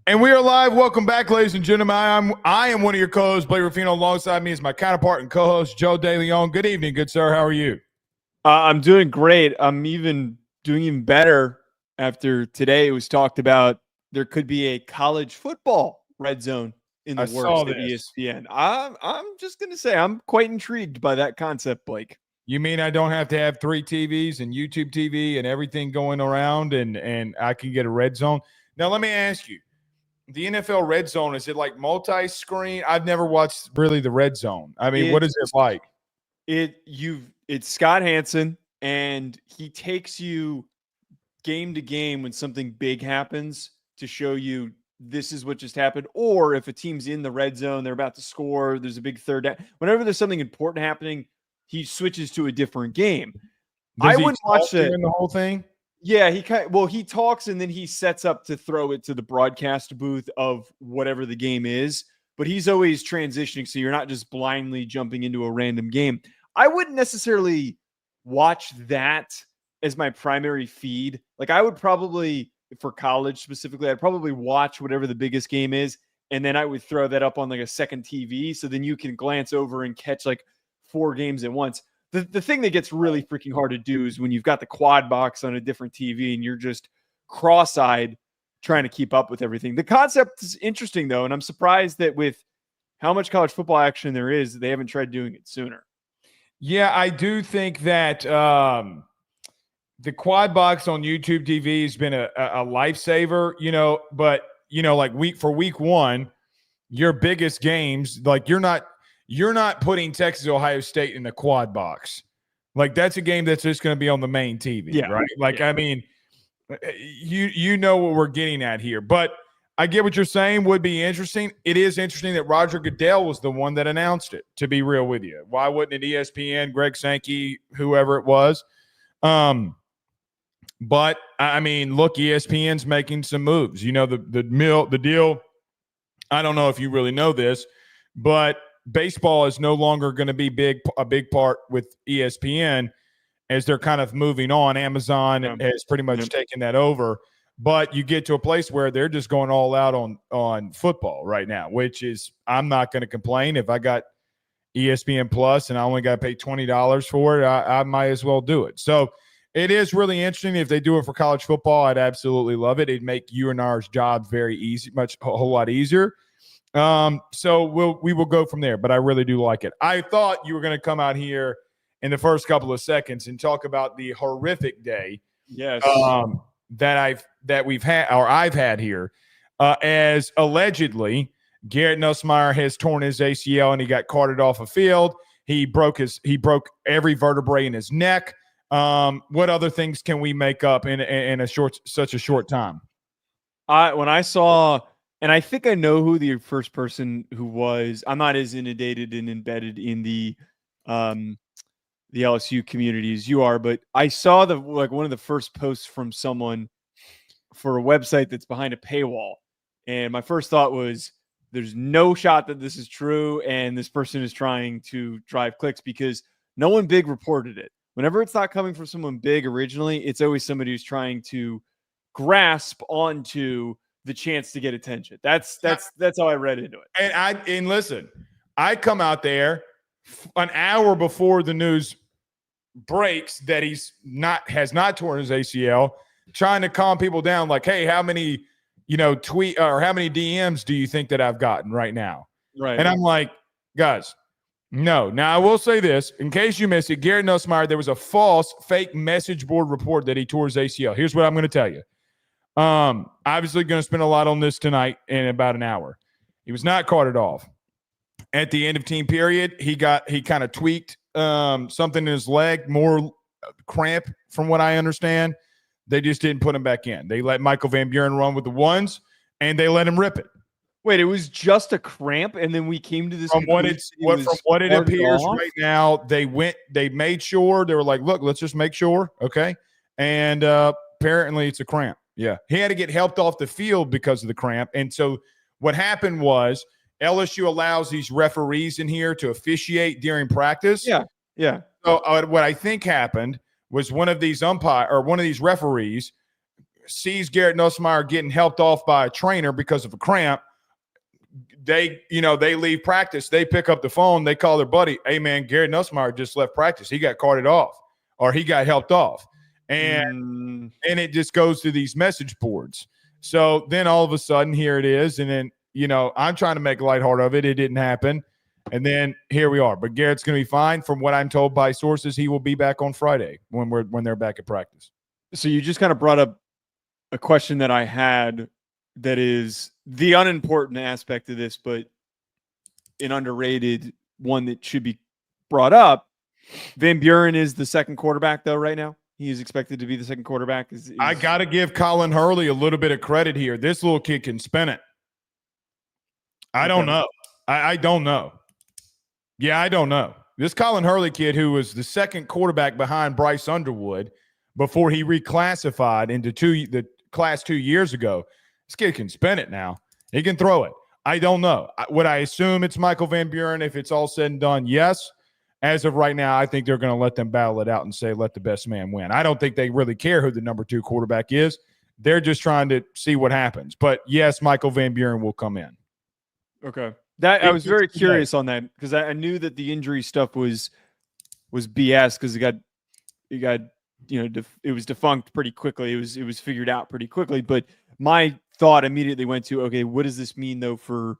And we are live. Welcome back, ladies and gentlemen. I am one of your co-hosts, Blake Ruffino. Alongside me is my counterpart and co-host, Joe DeLeone. Good evening, good sir. How are you? I'm doing great. I'm doing even better after today. It was talked about there could be a college football red zone in the works at ESPN. I'm just going to say I'm quite intrigued by that concept, Blake. You mean I don't have to have 3 TVs and YouTube TV and everything going around and I can get a red zone? Now, let me ask you. The NFL red zone, is it like multi-screen? I've never watched really the red zone. I mean, what is it like? It's Scott Hansen, and he takes you game to game when something big happens to show you this is what just happened. Or if a team's in the red zone, they're about to score, there's a big third down. Whenever there's something important happening, he switches to a different game. I wouldn't watch during the whole thing. Yeah, he talks and then he sets up to throw it to the broadcast booth of whatever the game is, but he's always transitioning, so you're not just blindly jumping into a random game. I wouldn't necessarily watch that as my primary feed. Like I would probably, for college specifically, I'd probably watch whatever the biggest game is, and then I would throw that up on like a second TV, so then you can glance over and catch like 4 games at once. The thing that gets really freaking hard to do is when you've got the quad box on a different TV and you're just cross-eyed trying to keep up with everything. The concept is interesting, though, and I'm surprised that with how much college football action there is, they haven't tried doing it sooner. Yeah, I do think that the quad box on YouTube TV has been a lifesaver, but, like week 1, your biggest games, like you're not putting Texas Ohio State in the quad box. Like that's a game that's just going to be on the main TV, right? Like, I mean, you know what we're getting at here. But I get what you're saying would be interesting. It is interesting that Roger Goodell was the one that announced it, to be real with you. Why wouldn't it ESPN, Greg Sankey, whoever it was? But, I mean, look, ESPN's making some moves. The deal, I don't know if you really know this, but baseball is no longer going to be a big part with ESPN as they're kind of moving on. Amazon has pretty much taken that over, but you get to a place where they're just going all out on football right now, which is, I'm not going to complain. If I got ESPN Plus and I only got to pay $20 for it, I might as well do it. So it is really interesting. If they do it for college football, I'd absolutely love it. It'd make you and ours job very easy, a whole lot easier. So we will go from there, but I really do like it. I thought you were going to come out here in the first couple of seconds and talk about the horrific day, yes, that we've had, or I've had here, as allegedly Garrett Nussmeier has torn his ACL and he got carted off a field. He broke every vertebrae in his neck. What other things can we make up in such a short time? When I saw. And I think I know who the first person who was. I'm not as inundated and embedded in the LSU community as you are, but I saw one of the first posts from someone for a website that's behind a paywall. And my first thought was, there's no shot that this is true, and this person is trying to drive clicks because no one big reported it. Whenever it's not coming from someone big originally, it's always somebody who's trying to grasp onto the chance to get attention. That's how I read into it. And listen, I come out there an hour before the news breaks that has not torn his ACL, trying to calm people down. Like, hey, how many tweet or how many DMs do you think that I've gotten right now? Right. And I'm like, guys, no. Now I will say this in case you missed it. Garrett Nussmeier, there was a false fake message board report that he tore his ACL. Here's what I'm going to tell you. Obviously going to spend a lot on this tonight in about an hour. He was not carted off. At the end of team period, he kind of tweaked something in his leg, more cramp from what I understand. They just didn't put him back in. They let Michael Van Buren run with the ones, and they let him rip it. Wait, it was just a cramp, and then we came to this. From what it appears right now, they made sure, they were like, look, let's just make sure, okay? And apparently it's a cramp. Yeah, he had to get helped off the field because of the cramp. And so what happened was LSU allows these referees in here to officiate during practice. Yeah. So what I think happened was one of these referees sees Garrett Nussmeier getting helped off by a trainer because of a cramp, they leave practice. They pick up the phone. They call their buddy, hey, man, Garrett Nussmeier just left practice. He got carted off or he got helped off. And it just goes to these message boards. So then all of a sudden, here it is. And then, I'm trying to make lighthearted of it. It didn't happen. And then here we are. But Garrett's going to be fine. From what I'm told by sources, he will be back on Friday when they're back at practice. So you just kind of brought up a question that I had that is the unimportant aspect of this, but an underrated one that should be brought up. Van Buren is the second quarterback, though, right now. He is expected to be the second quarterback. I got to give Colin Hurley a little bit of credit here. This little kid can spin it. I don't know. I don't know. Yeah, I don't know. This Colin Hurley kid, who was the second quarterback behind Bryce Underwood before he reclassified into the class 2 years ago, this kid can spin it now. He can throw it. I don't know. Would I assume it's Michael Van Buren if it's all said and done? Yes. As of right now, I think they're going to let them battle it out and say, let the best man win. I don't think they really care who the number 2 quarterback is. They're just trying to see what happens. But, yes, Michael Van Buren will come in. Okay. I was very curious on that because I knew that the injury stuff was BS because it was defunct pretty quickly. It was figured out pretty quickly. But my thought immediately went to, okay, what does this mean though for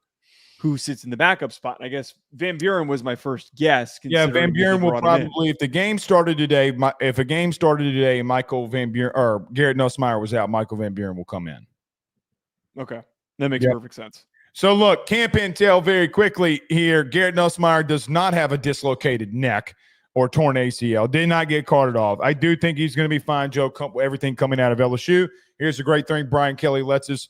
who sits in the backup spot? And I guess Van Buren was my first guess. Yeah, Van Buren will probably, if a game started today, Michael Van Buren or Garrett Nussmeier was out, Michael Van Buren will come in. Okay, that makes perfect sense. So look, camp intel very quickly here. Garrett Nussmeier does not have a dislocated neck or torn ACL. Did not get carted off. I do think he's going to be fine, Joe. Everything coming out of LSU. Here's the great thing. Brian Kelly lets us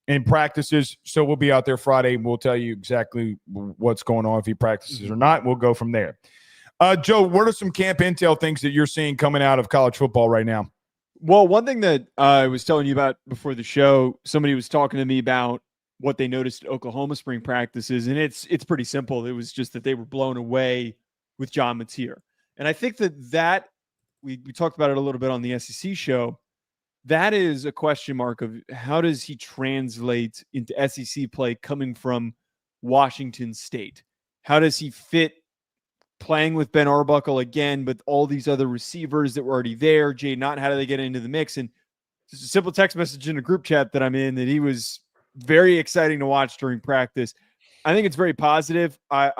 in practices. So we'll be out there Friday and we'll tell you exactly what's going on, if he practices or not. We'll go from there. Joe, what are some camp intel things that you're seeing coming out of college football right now? Well, one thing that I was telling you about before the show, somebody was talking to me about what they noticed at Oklahoma spring practices, and it's pretty simple. It was just that they were blown away with John Mateer. And I think that we talked about it a little bit on the SEC show. That is a question mark of how does he translate into SEC play coming from Washington State? How does he fit playing with Ben Arbuckle again, but all these other receivers that were already there? Jay Nott, how do they get into the mix? And just a simple text message in a group chat that I'm in that he was very exciting to watch during practice. I think it's very positive. I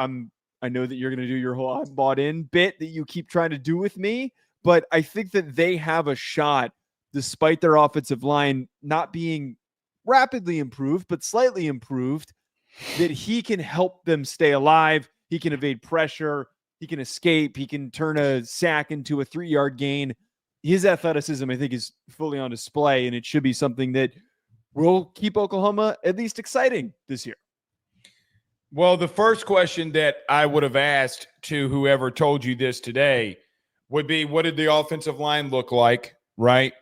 know that you're going to do your whole I'm bought in bit that you keep trying to do with me, but I think that they have a shot, despite their offensive line not being rapidly improved, but slightly improved, that he can help them stay alive. He can evade pressure. He can escape. He can turn a sack into a 3-yard gain. His athleticism, I think, is fully on display, and it should be something that will keep Oklahoma at least exciting this year. Well, the first question that I would have asked to whoever told you this today would be, what did the offensive line look like, right?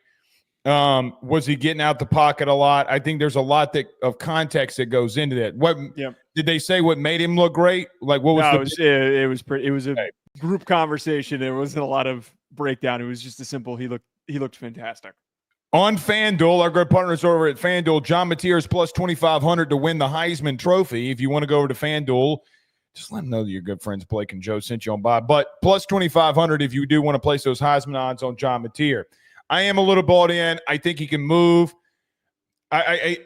Was he getting out the pocket a lot? I think there's a lot of context that goes into that. What did they say? What made him look great? Like what was it was a group conversation. There wasn't a lot of breakdown. It was just a simple. He looked fantastic. On FanDuel, our good partners over at FanDuel, John Mateer is plus 2,500 to win the Heisman Trophy. If you want to go over to FanDuel, just let them know that your good friends Blake and Joe sent you on by. But plus 2,500 if you do want to place those Heisman odds on John Mateer. I am a little bought in. I think he can move. Let's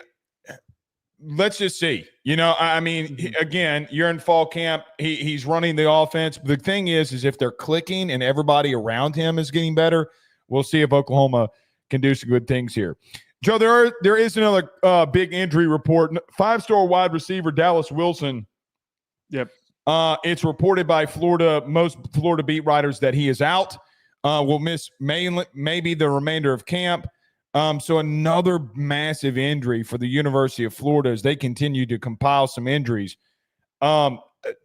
just see. Again, you're in fall camp. He's running the offense. The thing is if they're clicking and everybody around him is getting better, we'll see if Oklahoma can do some good things here. Joe, there is another big injury report. 5-star wide receiver Dallas Wilson. Yep. It's reported by most Florida beat writers that he is out. Will miss maybe the remainder of camp. So another massive injury for the University of Florida as they continue to compile some injuries.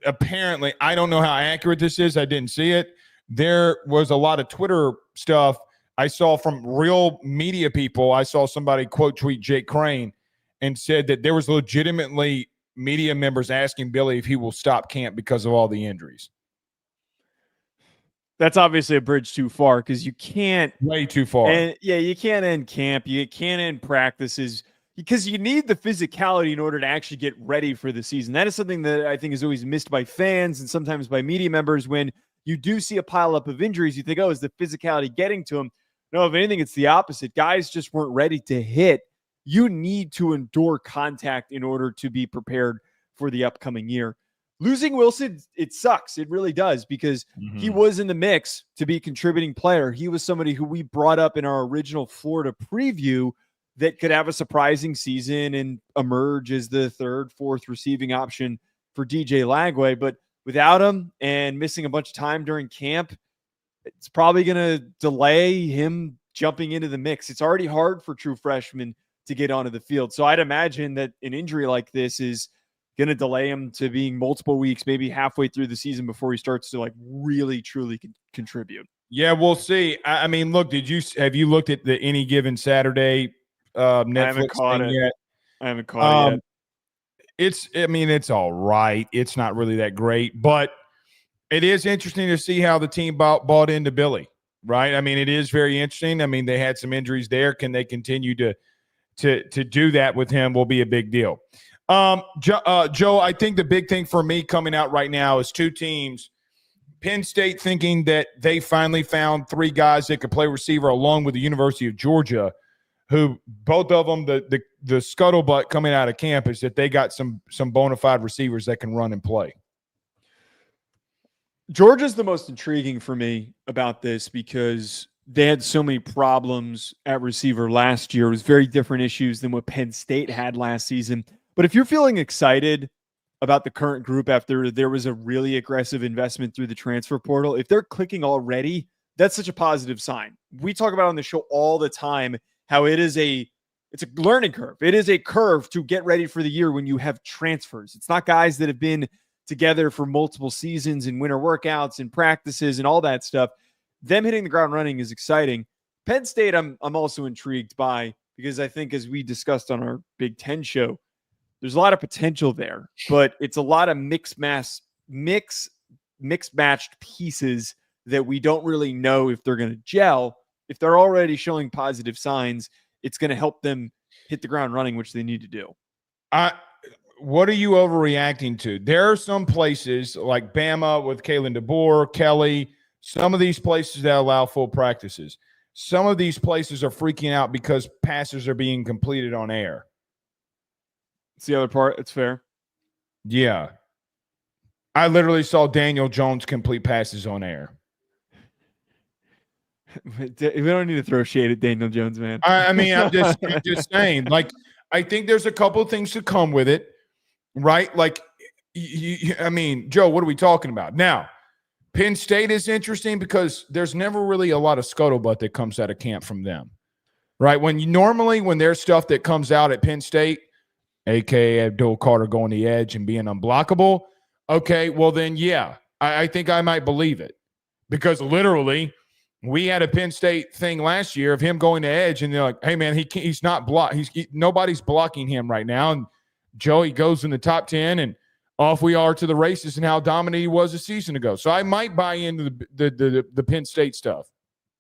Apparently, I don't know how accurate this is. I didn't see it. There was a lot of Twitter stuff I saw from real media people. I saw somebody quote tweet Jake Crane and said that there was legitimately media members asking Billy if he will stop camp because of all the injuries. That's obviously a bridge too far because you can't. Way too far. And yeah, you can't end camp. You can't end practices because you need the physicality in order to actually get ready for the season. That is something that I think is always missed by fans and sometimes by media members. When you do see a pileup of injuries, you think, oh, is the physicality getting to them? No, if anything, it's the opposite. Guys just weren't ready to hit. You need to endure contact in order to be prepared for the upcoming year. Losing Wilson, it sucks. It really does because he was in the mix to be a contributing player. He was somebody who we brought up in our original Florida preview that could have a surprising season and emerge as the third, fourth receiving option for DJ Lagway. But without him and missing a bunch of time during camp, it's probably going to delay him jumping into the mix. It's already hard for true freshmen to get onto the field. So I'd imagine that an injury like this is going to delay him to being multiple weeks, maybe halfway through the season before he starts to like really, truly contribute. Yeah, we'll see. I mean, look, have you looked at the Any Given Saturday Netflix I haven't caught thing it yet? I haven't caught it yet. It's all right. It's not really that great, but it is interesting to see how the team bought into Billy, right? I mean, it is very interesting. I mean, they had some injuries there. Can they continue to do that with him will be a big deal. Joe, I think the big thing for me coming out right now is two teams. Penn State thinking that they finally found three guys that could play receiver along with the University of Georgia, who both of them, the scuttlebutt coming out of camp is that they got some bona fide receivers that can run and play. Georgia's the most intriguing for me about this because they had so many problems at receiver last year. It was very different issues than what Penn State had last season. But if you're feeling excited about the current group after there was a really aggressive investment through the transfer portal, if they're clicking already, that's such a positive sign. We talk about on the show all the time how it's a learning curve. It is a curve to get ready for the year when you have transfers. It's not guys that have been together for multiple seasons and winter workouts and practices and all that stuff. Them hitting the ground running is exciting. Penn State, I'm also intrigued by because I think, as we discussed on our Big Ten show, there's a lot of potential there, but it's a lot of mixed matched pieces that we don't really know if they're going to gel. If they're already showing positive signs, it's going to help them hit the ground running, which they need to do. What are you overreacting to? There are some places like Bama with Kalen DeBoer, Kelly, some of these places that allow full practices. Some of these places are freaking out because passes are being completed on air. It's the other part. It's fair. Yeah. I literally saw Daniel Jones complete passes on air. We don't need to throw shade at Daniel Jones, man. I mean, I'm just saying. Like, I think there's a couple of things to come with it, right? Like, I mean, Joe, what are we talking about? Now, Penn State is interesting because there's never really a lot of scuttlebutt that comes out of camp from them, right? When there's stuff that comes out at Penn State, a.k.a. Abdul Carter going the edge and being unblockable, okay, well then, yeah, I think I might believe it because literally we had a Penn State thing last year of him going to edge, and they're like, hey, man, he's not blocked. Nobody's blocking him right now, and Joey goes in the top 10, and off we are to the races and how dominant he was a season ago. So I might buy into the Penn State stuff.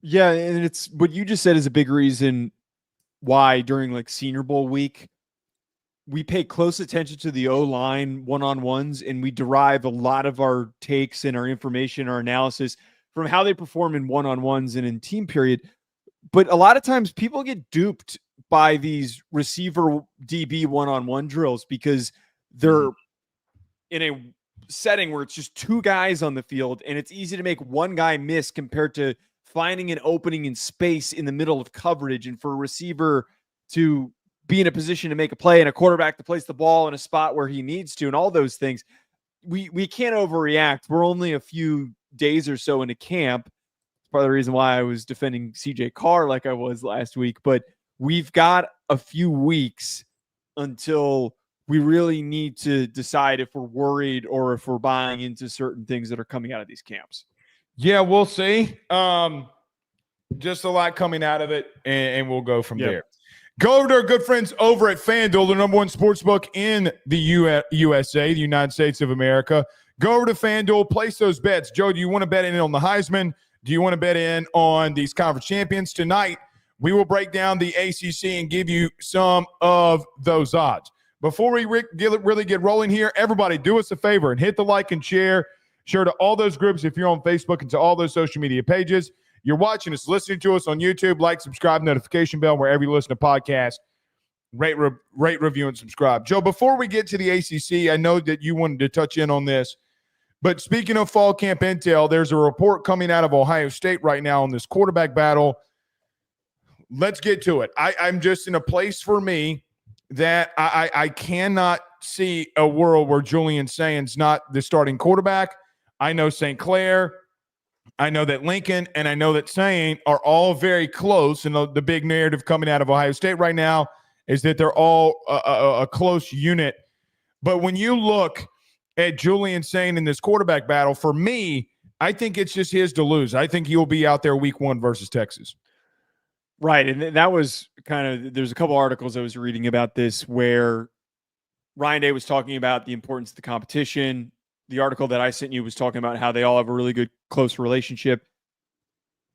Yeah, and it's what you just said is a big reason why during like Senior Bowl week, we pay close attention to the O-line one-on-ones, and we derive a lot of our takes and our information, our analysis from how they perform in one-on-ones and in team period. But a lot of times people get duped by these receiver DB one-on-one drills because they're in a setting where it's just two guys on the field, and it's easy to make one guy miss compared to finding an opening in space in the middle of coverage, and for a receiver to be in a position to make a play and a quarterback to place the ball in a spot where he needs to, and all those things. We can't overreact. We're only a few days or so into camp. It's part of the reason why I was defending CJ Carr like I was last week, but we've got a few weeks until we really need to decide if we're worried or if we're buying into certain things that are coming out of these camps. Yeah, we'll see. Just a lot coming out of it, and we'll go from there. Go over to our good friends over at FanDuel, the number one sportsbook in the USA, the United States of America. Go over to FanDuel, place those bets. Joe, do you want to bet in on the Heisman? Do you want to bet in on these conference champions? Tonight, we will break down the ACC and give you some of those odds. Before we really get rolling here, everybody do us a favor and hit the like and share to all those groups if you're on Facebook and to all those social media pages. You're watching us, listening to us on YouTube. Like, subscribe, notification bell wherever you listen to podcasts. Rate, review, and subscribe. Joe, before we get to the ACC, I know that you wanted to touch in on this, but speaking of fall camp intel, there's a report coming out of Ohio State right now on this quarterback battle. Let's get to it. I'm just in a place for me that I cannot see a world where Julian Saint's not the starting quarterback. I know St. Clair, I know that Lincoln, and I know that Saint are all very close. And the big narrative coming out of Ohio State right now is that they're all a close unit. But when you look at Julian Saint in this quarterback battle, for me, I think it's just his to lose. I think he'll be out there week 1 versus Texas. Right. And that was there's a couple articles I was reading about this where Ryan Day was talking about the importance of the competition. The article that I sent you was talking about how they all have a really good, close relationship.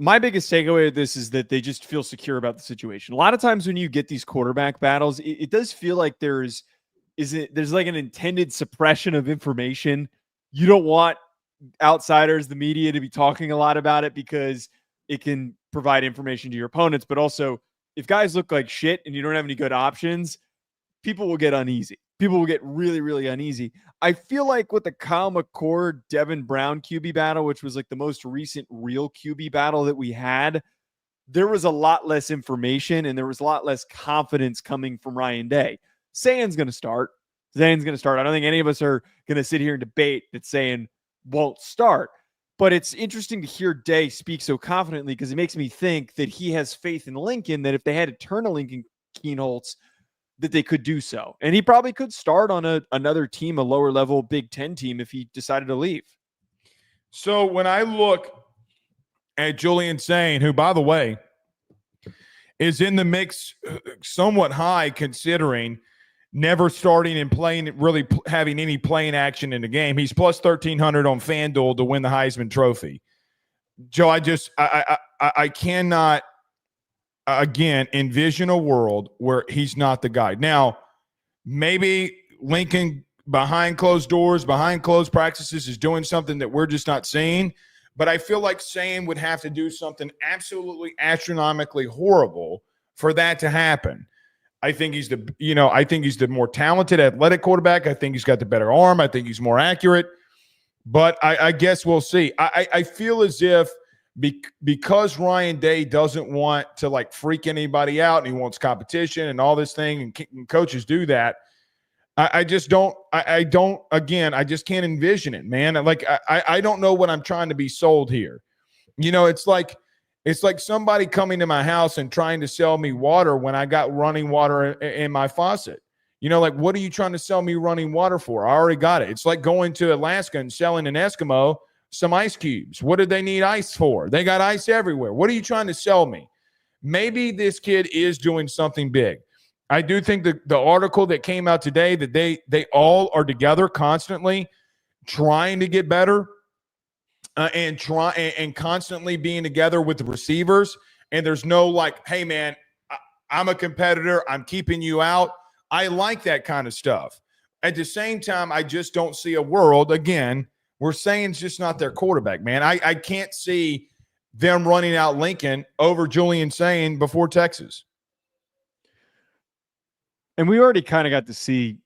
My biggest takeaway of this is that they just feel secure about the situation. A lot of times when you get these quarterback battles, it does feel like there's like an intended suppression of information. You don't want outsiders, the media, to be talking a lot about it because it can provide information to your opponents. But also, if guys look like shit and you don't have any good options, people will get uneasy. People will get really, really uneasy. I feel like with the Kyle McCord, Devin Brown QB battle, which was like the most recent real QB battle that we had, there was a lot less information and there was a lot less confidence coming from Ryan Day. Saint's going to start. I don't think any of us are going to sit here and debate that Saint won't start. But it's interesting to hear Day speak so confidently because it makes me think that he has faith in Lincoln, that if they had to turn to Lincoln Kienholz, that they could do so. And he probably could start on another team, a lower level Big Ten team, if he decided to leave. So when I look at Julian Saint, who, by the way, is in the mix somewhat high considering never starting and playing, really having any playing action in the game. He's plus 1,300 on FanDuel to win the Heisman Trophy. Joe, I cannot, again, envision a world where he's not the guy. Now, maybe Lincoln behind closed doors, behind closed practices is doing something that we're just not seeing. But I feel like Saint would have to do something absolutely astronomically horrible for that to happen. I think he's the more talented athletic quarterback. I think he's got the better arm. I think he's more accurate. But I guess we'll see. I feel as if because Ryan Day doesn't want to like freak anybody out and he wants competition and all this thing, and coaches do that. I just can't envision it, man. Like I don't know what I'm trying to be sold here. It's like somebody coming to my house and trying to sell me water when I got running water in my faucet. Like, what are you trying to sell me running water for? I already got it. It's like going to Alaska and selling an Eskimo some ice cubes. What did they need ice for? They got ice everywhere. What are you trying to sell me? Maybe this kid is doing something big. I do think the article that came out today that they all are together constantly trying to get better. And constantly being together with the receivers, and there's no like, hey man, I'm a competitor, I'm keeping you out. I like that kind of stuff. At the same time, I just don't see a world again where Saint's just not their quarterback, man. I can't see them running out Lincoln over Julian Saint before Texas. And we already kind of got to see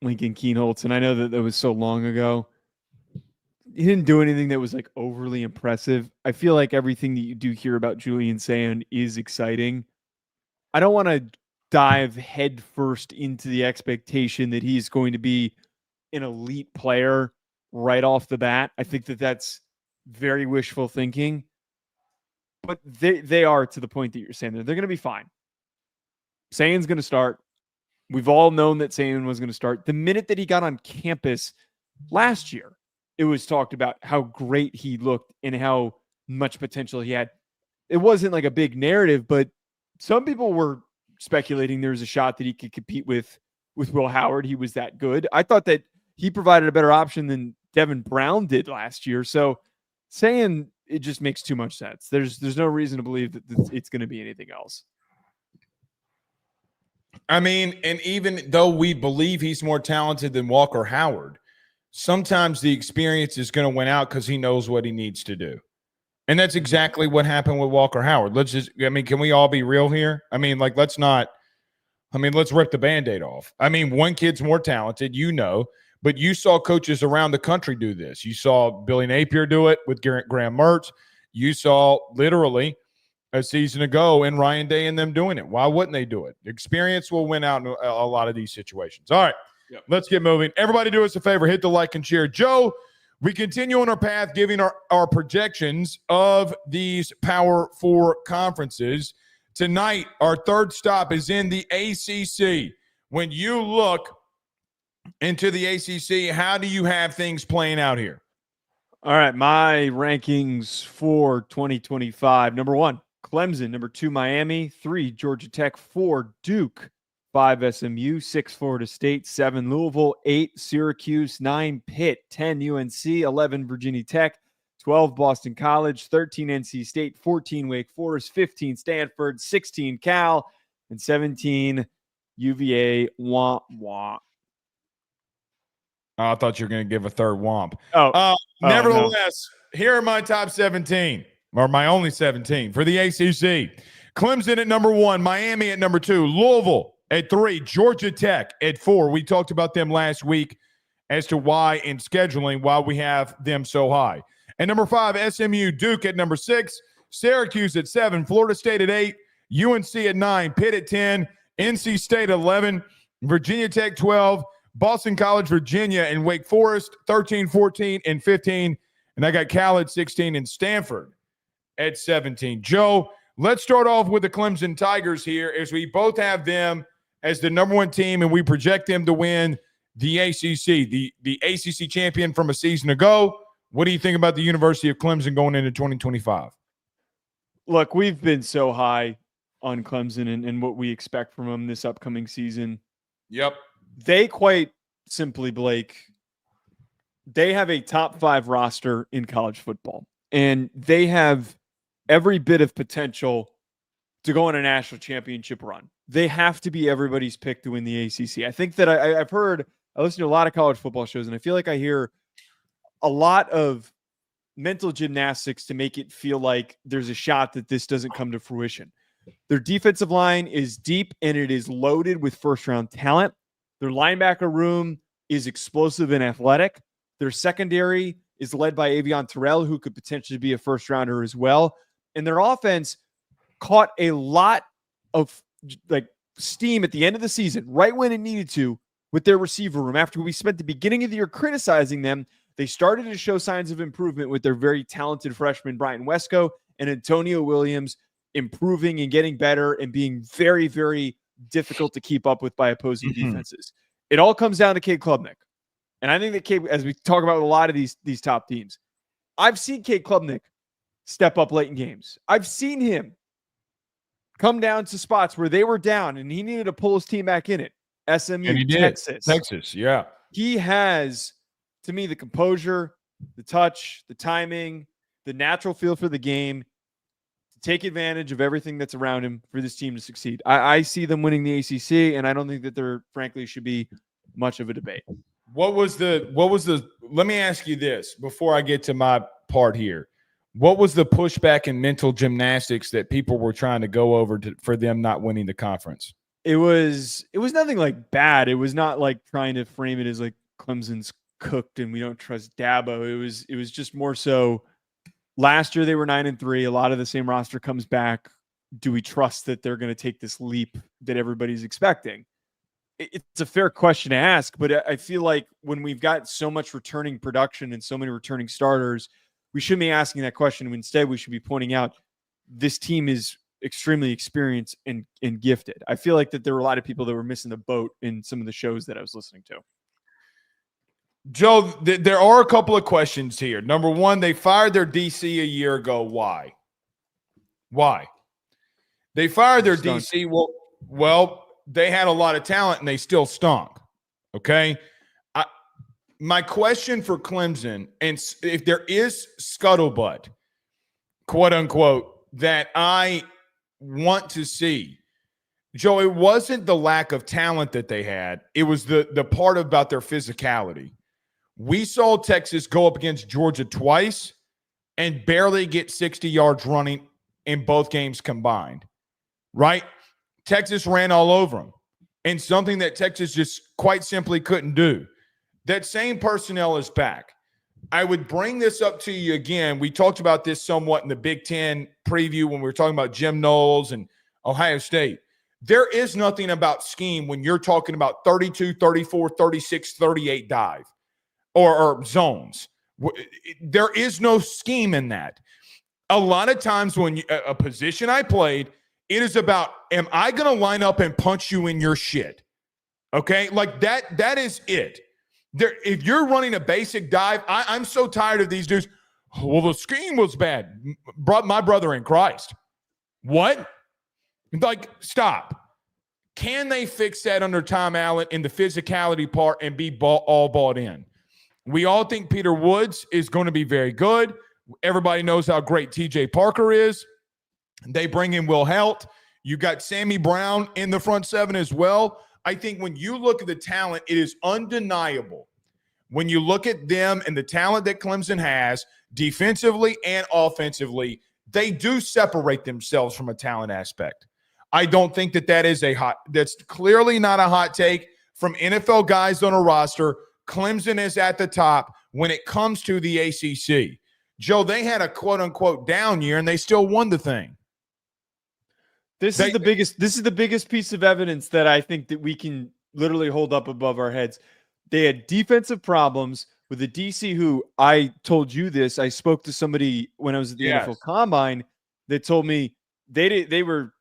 Lincoln Kienholz, and I know that was so long ago. He didn't do anything that was like overly impressive. I feel like everything that you do hear about Julian Saint is exciting. I don't want to dive headfirst into the expectation that he's going to be an elite player right off the bat. I think that that's very wishful thinking. But they are to the point that you're saying that they're going to be fine. Saint's going to start. We've all known that Saint was going to start. The minute that he got on campus last year, it was talked about how great he looked and how much potential he had. It wasn't like a big narrative, but some people were speculating there was a shot that he could compete with Will Howard. He was that good. I thought that he provided a better option than Devin Brown did last year. So Saint it just makes too much sense. There's no reason to believe that it's going to be anything else. I mean, and even though we believe he's more talented than Walker Howard, sometimes the experience is going to win out because he knows what he needs to do. And that's exactly what happened with Walker Howard. Can we all be real here? I mean, let's rip the Band-Aid off. I mean, one kid's more talented, but you saw coaches around the country do this. You saw Billy Napier do it with Graham Mertz. You saw literally a season ago and Ryan Day and them doing it. Why wouldn't they do it? Experience will win out in a lot of these situations. All right, Let's get moving. Everybody do us a favor. Hit the like and share. Joe, we continue on our path giving our projections of these Power 4 conferences. Tonight, our third stop is in the ACC. When you look into the ACC, how do you have things playing out here? All right, my rankings for 2025. Number 1, Clemson. Number 2, Miami. 3, Georgia Tech. 4, Duke. 5, SMU. 6, Florida State. 7, Louisville. 8, Syracuse. 9, Pitt. 10, UNC. 11, Virginia Tech. 12, Boston College. 13, NC State. 14, Wake Forest. 15, Stanford. 16, Cal. And 17, UVA. Wah, wah. I thought you were going to give a third womp. Nevertheless, Here are my top 17, or my only 17 for the ACC. Clemson at number 1, Miami at number 2, Louisville at 3, Georgia Tech at 4. We talked about them last week as to why in scheduling, why we have them so high. At number 5, SMU, Duke at number 6, Syracuse at 7, Florida State at 8, UNC at 9, Pitt at 10, NC State at 11, Virginia Tech 12, Boston College, Virginia, and Wake Forest 13, 14, and 15. And I got Cal at 16 and Stanford at 17. Joe, let's start off with the Clemson Tigers here as we both have them as the number 1 team and we project them to win the ACC, the ACC champion from a season ago. What do you think about the University of Clemson going into 2025? Look, we've been so high on Clemson and what we expect from them this upcoming season. Yep. They quite simply, Blake, they have a top 5 roster in college football, and they have every bit of potential to go on a national championship run. They have to be everybody's pick to win the ACC. I think that I listen to a lot of college football shows, and I feel like I hear a lot of mental gymnastics to make it feel like there's a shot that this doesn't come to fruition. Their defensive line is deep, and it is loaded with first-round talent. Their linebacker room is explosive and athletic. Their secondary is led by Avion Terrell, who could potentially be a first-rounder as well. And their offense caught a lot of steam at the end of the season, right when it needed to, with their receiver room. After we spent the beginning of the year criticizing them, they started to show signs of improvement with their very talented freshman Brian Wesco and Antonio Williams improving and getting better and being very, very difficult to keep up with by opposing defenses. It all comes down to Cade Klubnik. And I think that Cade, as we talk about a lot of these top teams, I've seen Cade Klubnik step up late in games. I've seen him come down to spots where they were down and he needed to pull his team back in it. SMU, and he did. Texas, yeah. He has, to me, the composure, the touch, the timing, the natural feel for the game, take advantage of everything that's around him for this team to succeed. I see them winning the ACC, and I don't think that there, frankly, should be much of a debate. Let me ask you this before I get to my part here. What was the pushback and mental gymnastics that people were trying to go over for them not winning the conference? It was nothing like bad. It was not like trying to frame it as like Clemson's cooked and we don't trust Dabo. It was just more so last year they were 9-3. A lot of the same roster comes back. Do we trust that they're going to take this leap that everybody's expecting? It's a fair question to ask, but I feel like when we've got so much returning production and so many returning starters, we shouldn't be asking that question. Instead, we should be pointing out this team is extremely experienced and gifted. I feel like that there were a lot of people that were missing the boat in some of the shows that I was listening to. Joe, there are a couple of questions here. Number one, they fired their DC a year ago. Why? They fired their DC. Well, they had a lot of talent and they still stunk. Okay. My question for Clemson, and if there is scuttlebutt, quote unquote, that I want to see. Joe, it wasn't the lack of talent that they had. It was the part about their physicality. We saw Texas go up against Georgia twice and barely get 60 yards running in both games combined, right? Texas ran all over them, and something that Texas just quite simply couldn't do. That same personnel is back. I would bring this up to you again. We talked about this somewhat in the Big Ten preview when we were talking about Jim Knowles and Ohio State. There is nothing about scheme when you're talking about 32, 34, 36, 38 dive or zones. There is no scheme in that. A lot of times when a position I played, it is about, am I going to line up and punch you in your shit? Okay? Like that is it. If you're running a basic dive, I'm so tired of these dudes. Well, the scheme was bad. My brother in Christ. What? Like, stop. Can they fix that under Tom Allen in the physicality part and be all bought in? We all think Peter Woods is going to be very good. Everybody knows how great TJ Parker is. They bring in Will Helt. You got Sammy Brown in the front seven as well. I think when you look at the talent, it is undeniable. When you look at them and the talent that Clemson has, defensively and offensively, they do separate themselves from a talent aspect. I don't think that is that's clearly not a hot take from NFL guys on a roster. Clemson is at the top when it comes to the ACC. Joe, they had a quote-unquote down year, and they still won the thing. This is the biggest piece of evidence that I think that we can literally hold up above our heads. They had defensive problems with the DC who, I told you this, I spoke to somebody when I was at the NFL Combine that told me they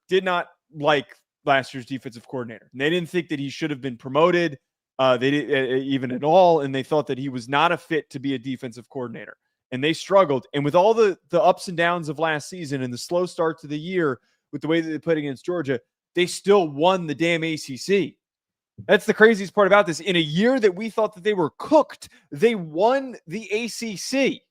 did not like last year's defensive coordinator. And they didn't think that he should have been promoted. They didn't even at all, and they thought that he was not a fit to be a defensive coordinator. And they struggled. And with all the ups and downs of last season and the slow start to the year with the way that they played against Georgia, they still won the damn ACC. That's the craziest part about this. In a year that we thought that they were cooked, they won the ACC.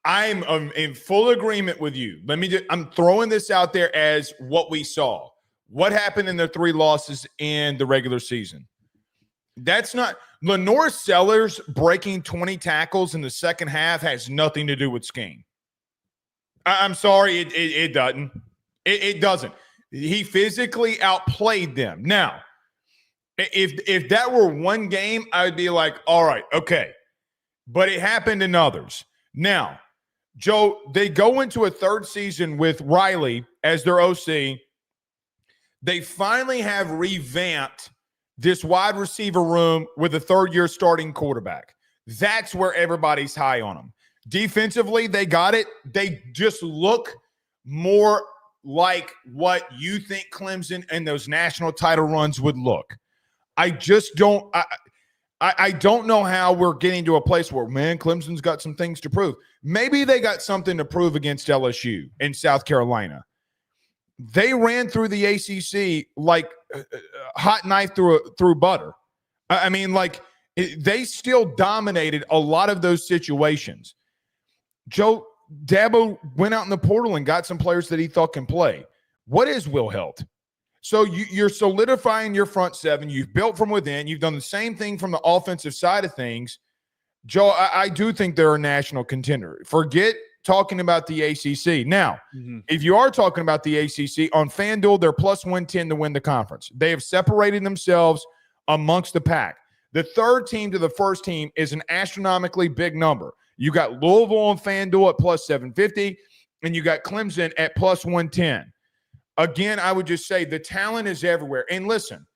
I'm in full agreement with you. I'm throwing this out there as what we saw. What happened in the 3 losses in the regular season? That's not Lenore Sellers breaking 20 tackles in the second half has nothing to do with scheme. I'm sorry, it doesn't. It doesn't. He physically outplayed them. Now, if that were one game, I would be like, all right, okay. But it happened in others. Now, Joe, they go into a third season with Riley as their OC. They finally have revamped this wide receiver room with a third-year starting quarterback. That's where everybody's high on them. Defensively, they got it. They just look more like what you think Clemson and those national title runs would look. I just don't I don't know how we're getting to a place where, man, Clemson's got some things to prove. Maybe they got something to prove against LSU in South Carolina. They ran through the ACC like a hot knife through butter. I mean, they still dominated a lot of those situations. Joe Dabo went out in the portal and got some players that he thought can play. What is Will Helt? So you're solidifying your front seven. You've built from within. You've done the same thing from the offensive side of things. Joe, I do think they're a national contender. Forget talking about the ACC. Now, if you are talking about the ACC, on FanDuel, they're plus 110 to win the conference. They have separated themselves amongst the pack. The third team to the first team is an astronomically big number. You got Louisville on FanDuel at plus 750, and you got Clemson at plus 110. Again, I would just say the talent is everywhere. And listen,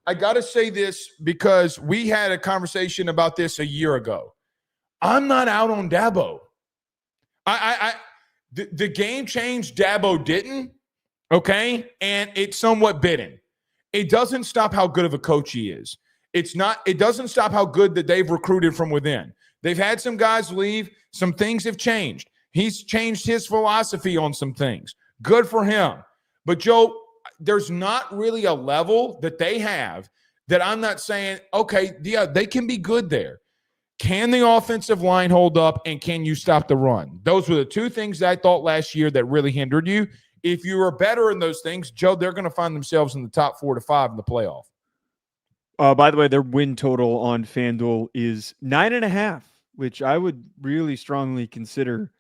I got to say this because we had a conversation about this a year ago. I'm not out on Dabo. The game changed. Dabo didn't, okay? And it's somewhat bitten. It doesn't stop how good of a coach he is. It doesn't stop how good that they've recruited from within. They've had some guys leave. Some things have changed. He's changed his philosophy on some things. Good for him. But, Joe, there's not really a level that they have that I'm not saying, okay, yeah, they can be good there. Can the offensive line hold up, and can you stop the run? Those were the two things that I thought last year that really hindered you. If you were better in those things, Joe, they're going to find themselves in the top 4 to 5 in the playoff. By the way, their win total on FanDuel is 9.5, which I would really strongly consider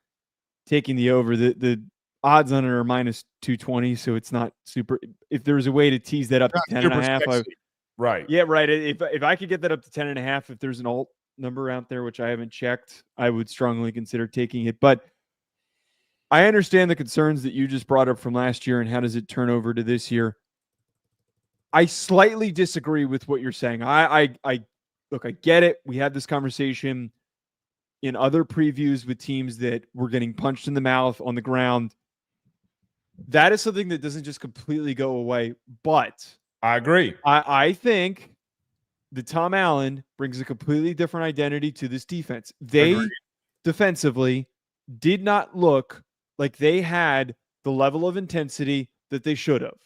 taking the over. The odds on it are minus 220, so it's not super. If there's a way to tease that up to 10.5, right? Yeah, right. If I could get that up to 10.5, if there's an alt number out there, which I haven't checked, I would strongly consider taking it. But I understand the concerns that you just brought up from last year and how does it turn over to this year. I slightly disagree with what you're saying. I look, I get it. We had this conversation in other previews with teams that were getting punched in the mouth on the ground. That is something that doesn't just completely go away. But I agree. I think that Tom Allen brings a completely different identity to this defense. They defensively did not look like they had the level of intensity that they should have.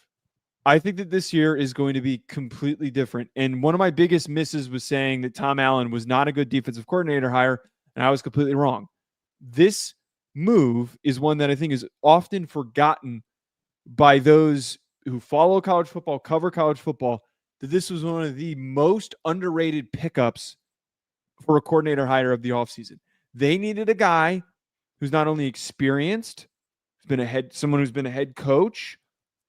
I think that this year is going to be completely different. And one of my biggest misses was saying that Tom Allen was not a good defensive coordinator hire, and I was completely wrong. This move is one that I think is often forgotten by those who follow college football, cover college football, that this was one of the most underrated pickups for a coordinator hire of the offseason. They needed a guy who's not only experienced, someone who's been a head coach,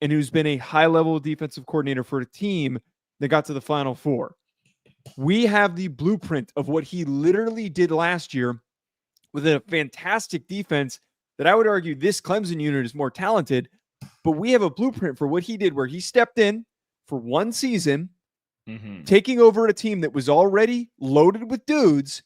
and who's been a high-level defensive coordinator for a team that got to the Final Four. We have the blueprint of what he literally did last year with a fantastic defense that I would argue this Clemson unit is more talented, but we have a blueprint for what he did where he stepped in for one season, taking over a team that was already loaded with dudes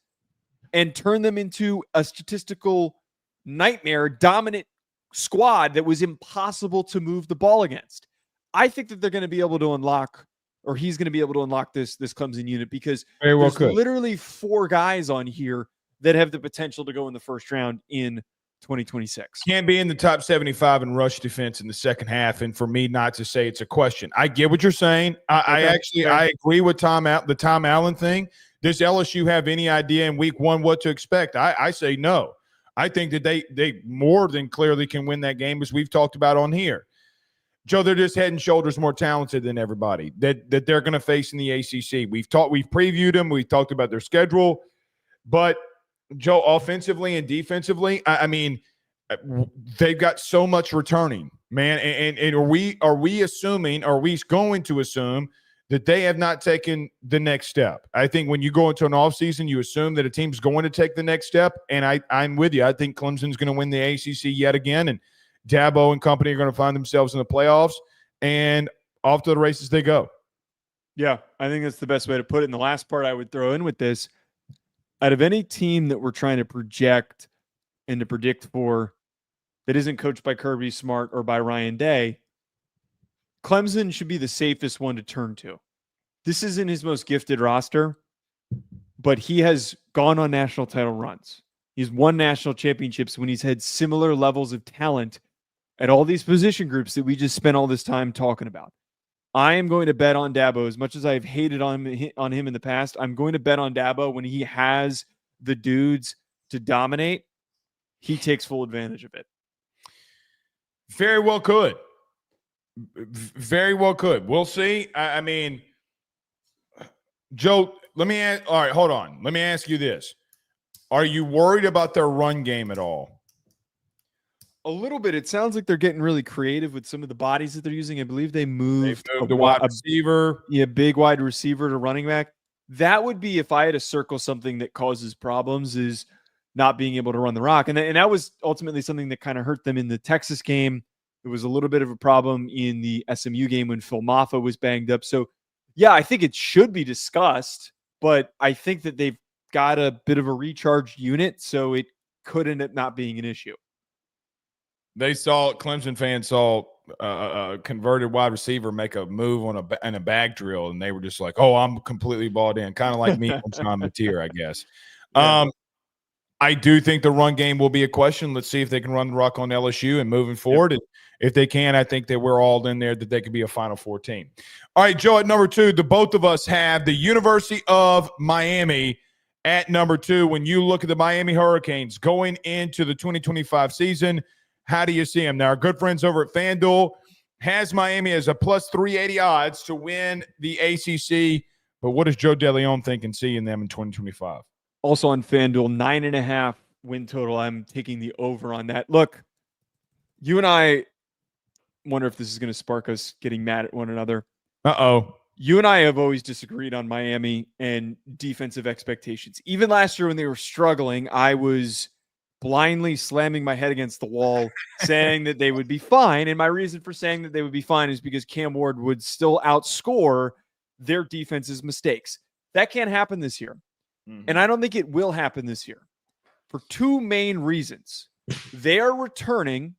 and turned them into a statistical nightmare, dominant squad that was impossible to move the ball against. I think that they're going to be able to unlock, or he's going to be able to unlock this Clemson unit because there's literally 4 guys on here that have the potential to go in the first round in 2026. Can't be in the top 75 in rush defense in the second half, and for me not to say it's a question. I get what you're saying. I agree with the Tom Allen thing. Does LSU have any idea in week 1 what to expect? I say no. I think that they more than clearly can win that game, as we've talked about on here. Joe, they're just head and shoulders more talented than everybody that they're going to face in the ACC. We've previewed them. We've talked about their schedule. But, Joe, offensively and defensively, I mean, they've got so much returning, man. And are we going to assume that they have not taken the next step? I think when you go into an offseason, you assume that a team's going to take the next step, and I'm with you. I think Clemson's going to win the ACC yet again, and Dabo and company are going to find themselves in the playoffs, and off to the races they go. Yeah, I think that's the best way to put it. And the last part I would throw in with this, out of any team that we're trying to project and to predict for that isn't coached by Kirby Smart or by Ryan Day, Clemson should be the safest one to turn to. This isn't his most gifted roster, but he has gone on national title runs. He's won national championships when he's had similar levels of talent at all these position groups that we just spent all this time talking about. I am going to bet on Dabo. As much as I've hated on him in the past, I'm going to bet on Dabo when he has the dudes to dominate. He takes full advantage of it. Very well could. Very well could. We'll see. I mean, Joe, all right, hold on. Let me ask you this. Are you worried about their run game at all? A little bit. It sounds like they're getting really creative with some of the bodies that they're using. I believe they moved the wide receiver. Big wide receiver to running back. That would be, if I had to circle something that causes problems, is not being able to run the rock. And that was ultimately something that kind of hurt them in the Texas game. It was a little bit of a problem in the SMU game when Phil Maffa was banged up. So, yeah, I think it should be discussed, but I think that they've got a bit of a recharged unit, so it could end up not being an issue. Clemson fans saw a converted wide receiver make a move on a bag drill, and they were just like, oh, I'm completely balled in. Kind of like me on Sean Mateer, I guess. Yeah. I do think the run game will be a question. Let's see if they can run the rock on LSU and moving forward. Yep. If they can, I think that we're all in there that they could be a Final Four team. All right, Joe, at number 2, the both of us have the University of Miami at number 2, when you look at the Miami Hurricanes going into the 2025 season, how do you see them? Now, our good friends over at FanDuel has Miami as a plus 380 odds to win the ACC. But what does Joe DeLeone think and see in them in 2025? Also on FanDuel, 9.5 win total. I'm taking the over on that. Look, you and I wonder if this is going to spark us getting mad at one another. Uh-oh. You and I have always disagreed on Miami and defensive expectations. Even last year when they were struggling, I was blindly slamming my head against the wall saying that they would be fine. And my reason for saying that they would be fine is because Cam Ward would still outscore their defense's mistakes. That can't happen this year. And I don't think it will happen this year for 2 main reasons. They are returning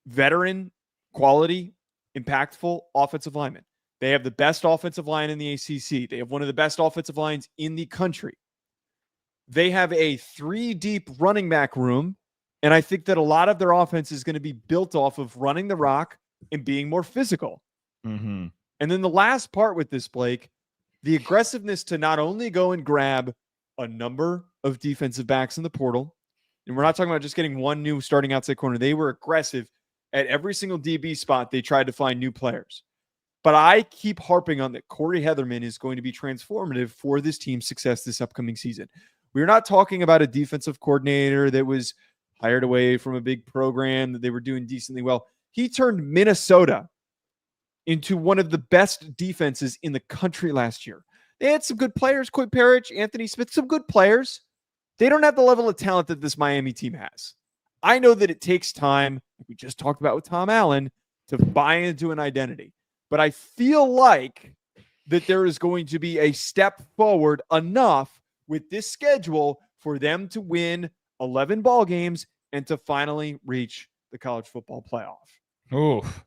veteran, quality, impactful offensive linemen. They have the best offensive line in the ACC. They have one of the best offensive lines in the country. They have a 3-deep running back room, and I think that a lot of their offense is going to be built off of running the rock and being more physical. Mm-hmm. And then the last part with this, Blake, the aggressiveness to not only go and grab a number of defensive backs in the portal, and we're not talking about just getting one new starting outside corner. They were aggressive at every single DB spot. They tried to find new players. But I keep harping on that Corey Heatherman is going to be transformative for this team's success this upcoming season. We're not talking about a defensive coordinator that was hired away from a big program that they were doing decently well. He turned Minnesota into one of the best defenses in the country last year. They had some good players, Quinn Parrish, Anthony Smith, some good players. They don't have the level of talent that this Miami team has. I know that it takes time, like we just talked about with Tom Allen, to buy into an identity. But I feel like that there is going to be a step forward enough with this schedule for them to win 11 ball games and to finally reach the college football playoff. Oof.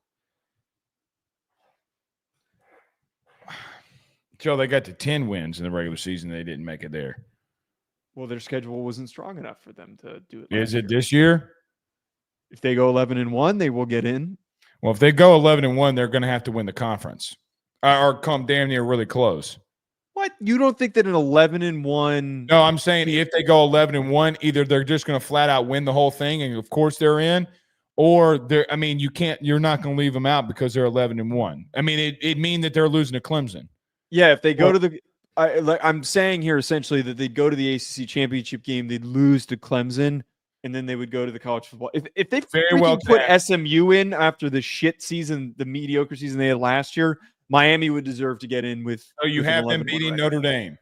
Joe, they got to 10 wins in the regular season. They didn't make it there. Well, their schedule wasn't strong enough for them to do it. Is it this year? If they go 11-1, they will get in. Well, if they go 11-1, they're going to have to win the conference or come damn near really close. What? You don't think that an 11-1? No, I'm saying if they go 11-1, either they're just going to flat out win the whole thing, and of course they're in, or they're. I mean, you're not going to leave them out because they're 11-1. I mean, it mean that they're losing to Clemson. Yeah, if they go to the, I'm saying here essentially that they'd go to the ACC championship game, they'd lose to Clemson, and then they would go to the college football. If they very well put SMU in after the shit season, the mediocre season they had last year, Miami would deserve to get in with. So you have them beating Notre Dame.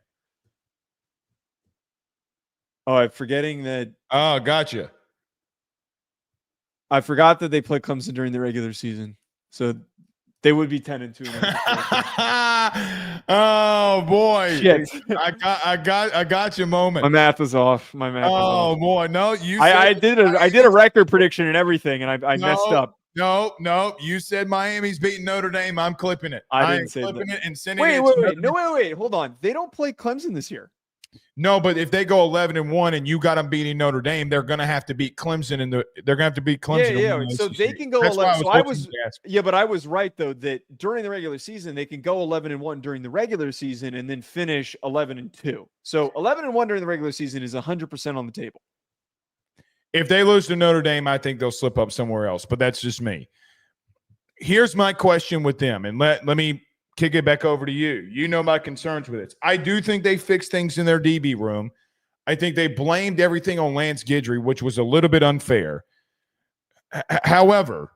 Oh, I'm forgetting that. Oh, gotcha. I forgot that they played Clemson during the regular season, so they would be 10-2. Oh boy! Shit. I got your moment. My math was off. Oh boy, no, I did a record prediction and everything, and I messed up. No, you said Miami's beating Notre Dame. I'm clipping it. I didn't say clipping that. it and sending Wait, it. Wait. Hold on. They don't play Clemson this year. No, but if they go 11-1 and you got them beating Notre Dame, they're going to have to beat Clemson they're going to have to beat Clemson. Yeah. So they can go 11. But I was right though that during the regular season they can go 11-1 during the regular season and then finish 11-2. So 11-1 during the regular season is 100% on the table. If they lose to Notre Dame, I think they'll slip up somewhere else, but that's just me. Here's my question with them, and let me kick it back over to you. You know my concerns with it. I do think they fixed things in their DB room. I think they blamed everything on Lance Guidry, which was a little bit unfair. However,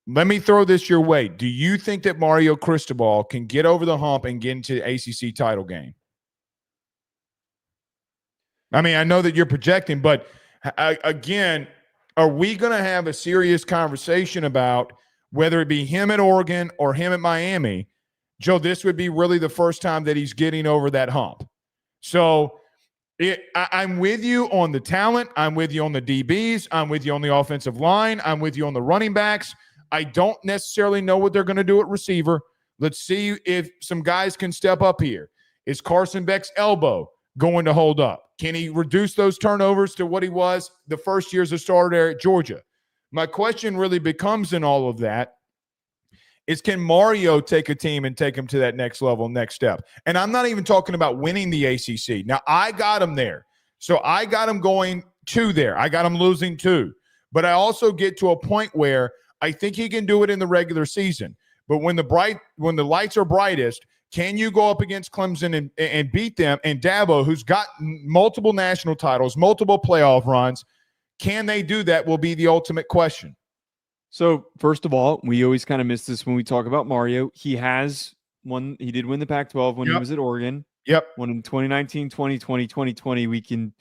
let me throw this your way. Do you think that Mario Cristobal can get over the hump and get into the ACC title game? I mean, I know that you're projecting, but again, are we going to have a serious conversation about whether it be him at Oregon or him at Miami? Joe, this would be really the first time that he's getting over that hump. So I'm with you on the talent. I'm with you on the DBs. I'm with you on the offensive line. I'm with you on the running backs. I don't necessarily know what they're going to do at receiver. Let's see if some guys can step up here. Is Carson Beck's elbow going to hold up? Can he reduce those turnovers to what he was the first year as a starter at Georgia? My question really becomes in all of that is can Mario take a team and take them to that next level, next step? And I'm not even talking about winning the ACC. Now, I got them there. So I got them going 2 there. I got them losing 2. But I also get to a point where I think he can do it in the regular season. But when the lights are brightest, can you go up against Clemson and beat them? And Dabo, who's got multiple national titles, multiple playoff runs, can they do that will be the ultimate question. So, first of all, we always kind of miss this when we talk about Mario. He has won. He did win the Pac-12 when he was at Oregon. Yep. Won in 2019, 2020, 2020. We can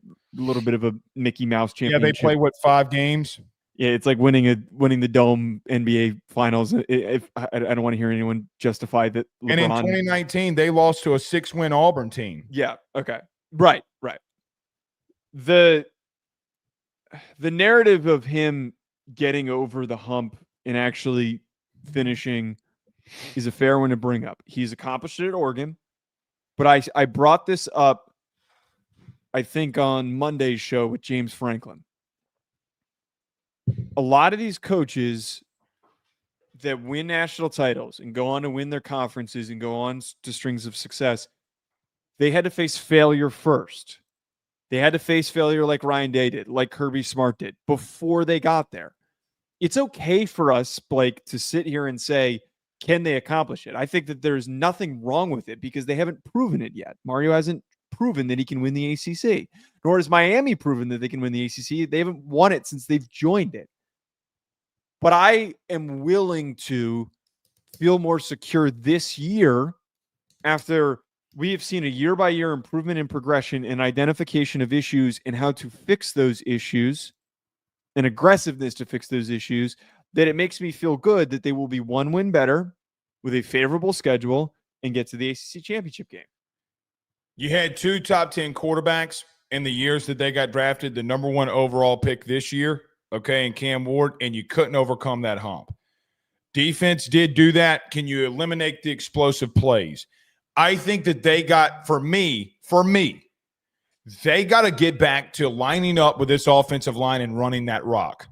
a little bit of a Mickey Mouse championship. Yeah, they play, 5 games? Yeah, it's like winning the Dome NBA Finals. If I don't want to hear anyone justify that. LeBron, and in 2019, they lost to a 6-win Auburn team. Yeah. Okay. Right. The narrative of him getting over the hump and actually finishing is a fair one to bring up. He's accomplished it at Oregon, but I brought this up, I think, on Monday's show with James Franklin. A lot of these coaches that win national titles and go on to win their conferences and go on to strings of success, they had to face failure first. They had to face failure like Ryan Day did, like Kirby Smart did, before they got there. It's okay for us, Blake, to sit here and say, can they accomplish it? I think that there's nothing wrong with it because they haven't proven it yet. Mario hasn't proven that he can win the ACC, nor has Miami proven that they can win the ACC. They haven't won it since they've joined it. But I am willing to feel more secure this year after we have seen a year-by-year improvement in progression and identification of issues and how to fix those issues and aggressiveness to fix those issues, that it makes me feel good that they will be 1 win better with a favorable schedule and get to the ACC championship game. You had 2 top 10 quarterbacks in the years that they got drafted, the number 1 overall pick this year, okay, and Cam Ward, and you couldn't overcome that hump. Defense did do that. Can you eliminate the explosive plays? I think that they got, for me, they got to get back to lining up with this offensive line and running that rock.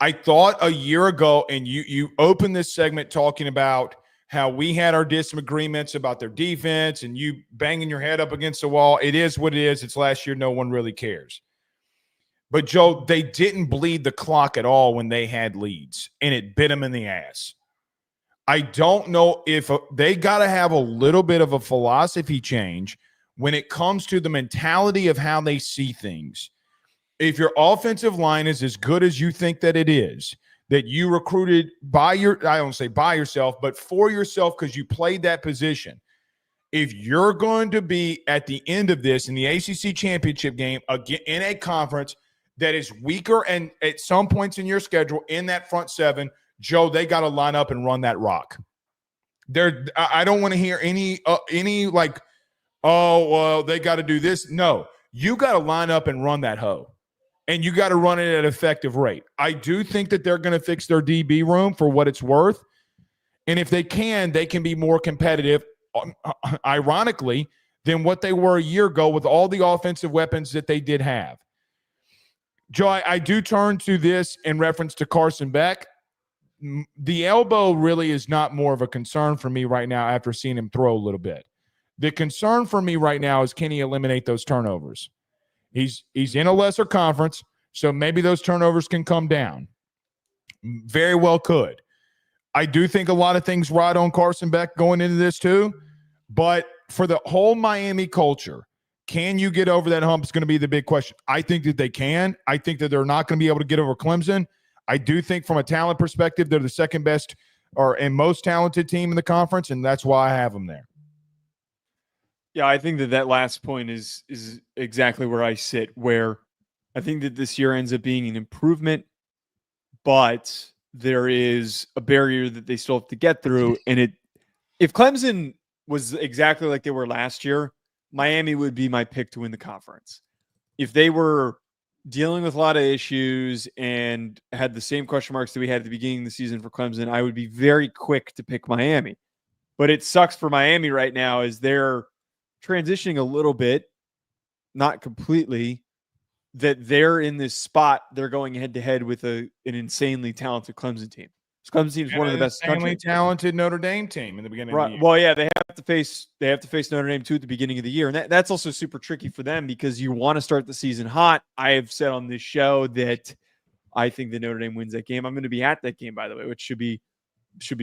I thought a year ago, and you opened this segment talking about how we had our disagreements about their defense and you banging your head up against the wall. It is what it is. It's last year. No one really cares. But, Joe, they didn't bleed the clock at all when they had leads, and it bit them in the ass. I don't know if they got to have a little bit of a philosophy change when it comes to the mentality of how they see things. If your offensive line is as good as you think that it is, that you recruited I don't say by yourself, but for yourself because you played that position. If you're going to be at the end of this in the ACC championship game again in a conference that is weaker and at some points in your schedule in that front 7, Joe, they got to line up and run that rock. I don't want to hear any like, oh, well, they got to do this. No, you got to line up and run that hoe. And you got to run it at an effective rate. I do think that they're going to fix their DB room for what it's worth. And if they can be more competitive, ironically, than what they were a year ago with all the offensive weapons that they did have. Joe, I do turn to this in reference to Carson Beck. The elbow really is not more of a concern for me right now after seeing him throw a little bit. The concern for me right now is, can he eliminate those turnovers? He's in a lesser conference, so maybe those turnovers can come down. Very well could. I do think a lot of things ride on Carson Beck going into this too, but for the whole Miami culture, can you get over that hump is going to be the big question. I think that they can. I think that they're not going to be able to get over Clemson. I do think from a talent perspective, they're the second best and most talented team in the conference, and that's why I have them there. Yeah, I think that last point is exactly where I sit, where I think that this year ends up being an improvement, but there is a barrier that they still have to get through. And if Clemson was exactly like they were last year, Miami would be my pick to win the conference. If they were dealing with a lot of issues and had the same question marks that we had at the beginning of the season for Clemson, I would be very quick to pick Miami. But it sucks for Miami right now as they're transitioning a little bit, not completely, that they're in this spot. They're going head to head with an insanely talented Clemson team. Clemson team is one of the best. Insanely talented Notre Dame team in the beginning of the year. Well, yeah, they have to face Notre Dame too at the beginning of the year, and that's also super tricky for them because you want to start the season hot. I have said on this show that I think that Notre Dame wins that game. I'm going to be at that game, by the way, which should be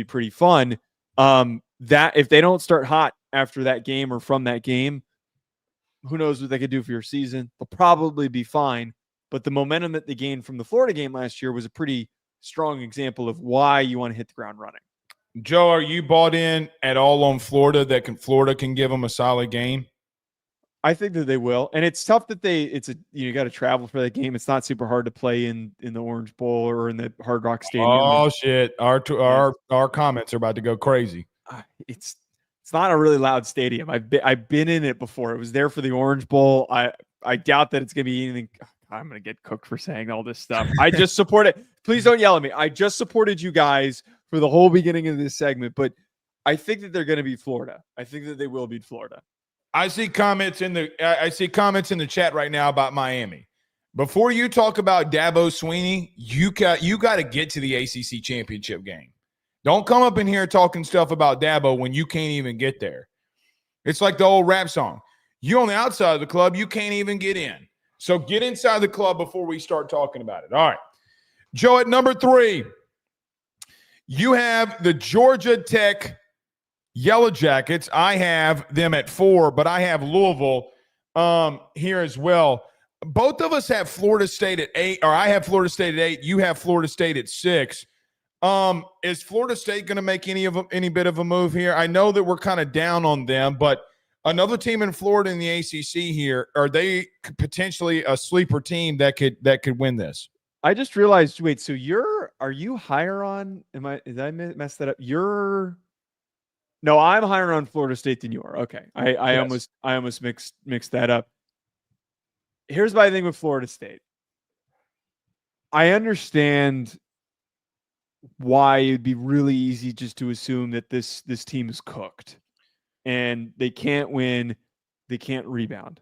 pretty fun. That if they don't start hot after that game or from that game, who knows what they could do for your season? They'll probably be fine. But the momentum that they gained from the Florida game last year was a pretty strong example of why you want to hit the ground running. Joe, are you bought in at all on Florida that Florida can give them a solid game? I think that they will. And it's tough that you got to travel for that game. It's not super hard to play in the Orange Bowl or in the Hard Rock Stadium. Oh, shit. Our comments are about to go crazy. It's not a really loud stadium. I've been in it before. It was there for the Orange Bowl. I doubt that it's going to be anything. I'm going to get cooked for saying all this stuff. I just support it. Please don't yell at me. I just supported you guys for the whole beginning of this segment, but I think that they're going to beat Florida. I think that they will beat Florida. I see comments in the chat right now about Miami. Before you talk about Dabo Swinney, you got to get to the ACC championship game. Don't come up in here talking stuff about Dabo when you can't even get there. It's like the old rap song. You on the outside of the club, you can't even get in. So get inside the club before we start talking about it. All right. Joe, at number 3, you have the Georgia Tech Yellow Jackets. I have them at 4, but I have Louisville here as well. Both of us have Florida State at 8, or I have Florida State at 8. You have Florida State at 6. Is Florida State going to make any bit of a move here? I know that we're kind of down on them, but another team in Florida in the ACC here, are they potentially a sleeper team that could win this? I just realized. Wait, so are you higher on? Did I mess that up? No, I'm higher on Florida State than you are. Okay, I Yes. almost mixed that up. Here's my thing with Florida State. I understand why it'd be really easy just to assume that this team is cooked and they can't win, they can't rebound.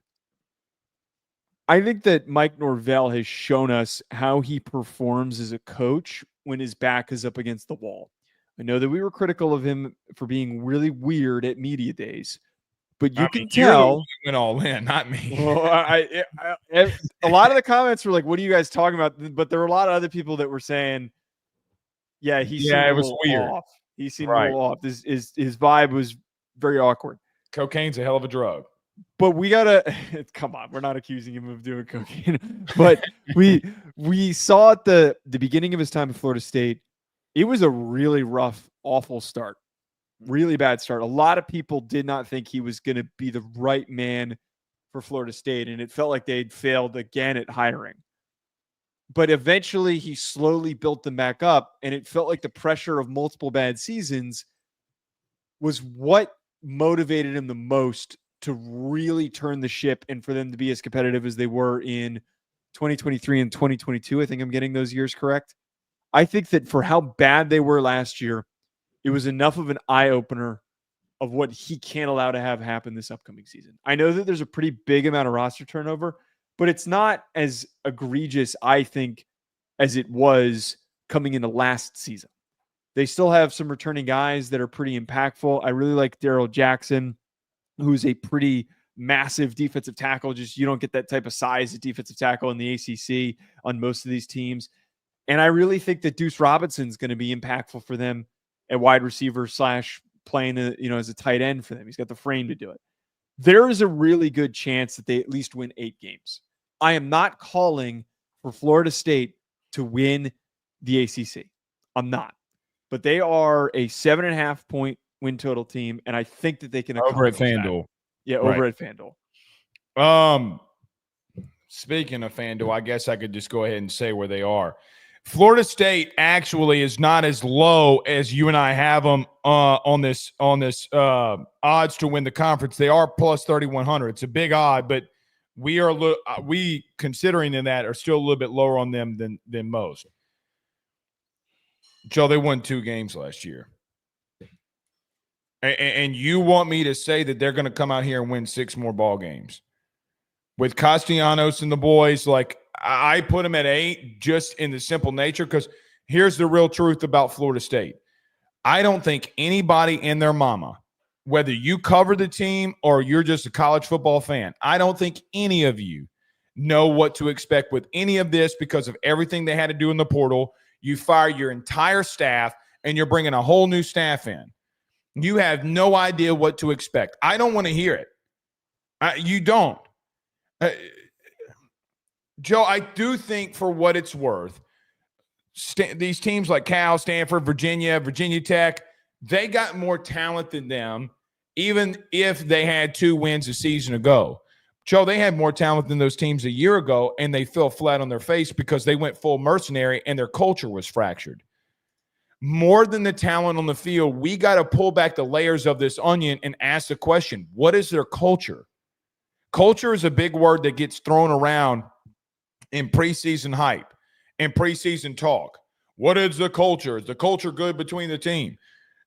I think that Mike Norvell has shown us how he performs as a coach when his back is up against the wall. I know that we were critical of him for being really weird at media days, but you can tell. You went all in, not me. Well, a lot of the comments were like, "What are you guys talking about?" But there were a lot of other people that were saying, "Yeah, it was weird. Off. He seemed a little off. His vibe was very awkward." Cocaine's a hell of a drug. But we gotta come on. We're not accusing him of doing cocaine, but we saw at the beginning of his time at Florida State, it was a really rough, awful start, really bad start. A lot of people did not think he was going to be the right man for Florida State, and it felt like they'd failed again at hiring. But eventually, he slowly built them back up, and it felt like the pressure of multiple bad seasons was what motivated him the most to really turn the ship and for them to be as competitive as they were in 2023 and 2022. I think I'm getting those years correct. I think that for how bad they were last year, it was enough of an eye-opener of what he can't allow to have happen this upcoming season. I know that there's a pretty big amount of roster turnover, but it's not as egregious, I think, as it was coming into last season. They still have some returning guys that are pretty impactful. I really like Darrell Jackson, who's a pretty massive defensive tackle. Just you don't get that type of size at defensive tackle in the ACC on most of these teams. And I really think that Deuce Robinson's going to be impactful for them at wide receiver / playing as a tight end for them. He's got the frame to do it. There is a really good chance that they at least win 8 games. I am not calling for Florida State to win the ACC. I'm not. But they are a 7.5 point win total team, and I think that they can over at FanDuel. That. Yeah, over at FanDuel. Speaking of FanDuel, I guess I could just go ahead and say where they are. Florida State actually is not as low as you and I have them on this odds to win the conference. They are plus 3,100. It's a big odd, but we considering in that are still a little bit lower on them than most. Joe, they won 2 games last year. And you want me to say that they're going to come out here and win 6 more ball games? With Castellanos and the boys, like I put them at 8 just in the simple nature because Here's the real truth about Florida State. I don't think anybody and their mama, whether you cover the team or you're just a college football fan, I don't think any of you know what to expect with any of this because of everything they had to do in the portal. You fire your entire staff and you're bringing a whole new staff in. You have no idea what to expect. I don't want to hear it. You don't. Joe, I do think for what it's worth, these teams like Cal, Stanford, Virginia Tech, they got more talent than them, even if they had 2 wins a season ago. Joe, they had more talent than those teams a year ago, and they fell flat on their face because they went full mercenary and their culture was fractured. More than the talent on the field, we got to pull back the layers of this onion and ask the question, what is their culture? Culture is a big word that gets thrown around in preseason hype and preseason talk. What is the culture? Is the culture good between the team?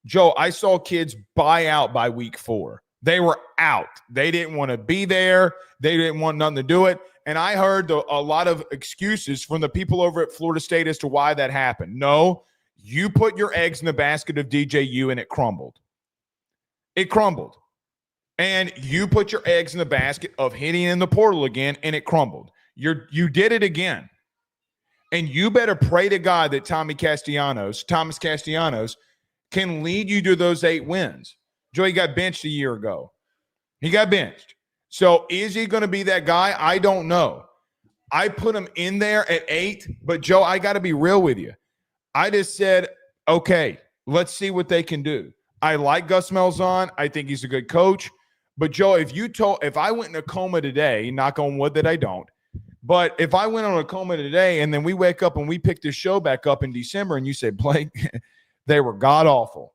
Joe, I saw kids buy out by week 4. They were out. They didn't want to be there. They didn't want nothing to do it. And I heard a lot of excuses from the people over at Florida State as to why that happened. No, you put your eggs in the basket of DJU and it crumbled. It crumbled. And you put your eggs in the basket of hitting in the portal again and it crumbled. You did it again. And you better pray to God that Thomas Castellanos can lead you to those 8 wins. Joe, he got benched a year ago. He got benched. So is he going to be that guy? I don't know. I put him in there at 8, but Joe, I got to be real with you. I just said, okay, let's see what they can do. I like Gus Malzahn. I think he's a good coach. But Joe, if I went in a coma today, knock on wood that I don't, but if I went on a coma today and then we wake up and we pick this show back up in December and you say, Blake, they were god-awful.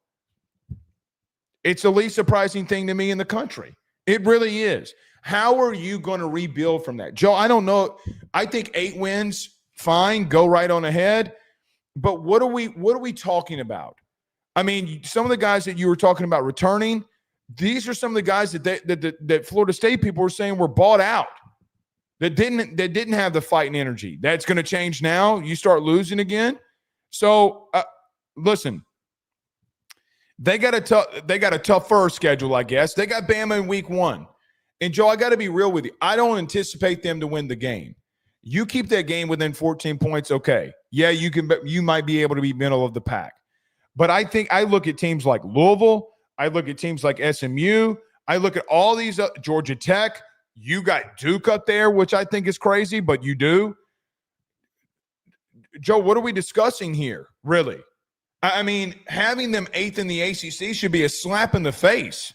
It's the least surprising thing to me in the country. It really is. How are you going to rebuild from that? Joe, I don't know. I think 8 wins, fine, go right on ahead. But what are we talking about? I mean, some of the guys that you were talking about returning, these are some of the guys that Florida State people were saying were bought out. That didn't have the fight and energy. That's going to change now. You start losing again. So listen, they got a tougher schedule, I guess. They got Bama in week 1. And Joe, I got to be real with you. I don't anticipate them to win the game. You keep that game within 14 points, okay. Yeah, you might be able to be middle of the pack. But I think I look at teams like Louisville. I look at teams like SMU. I look at all these Georgia Tech. You got Duke up there, which I think is crazy, but you do. Joe, what are we discussing here, really? I mean, having them 8th in the ACC should be a slap in the face.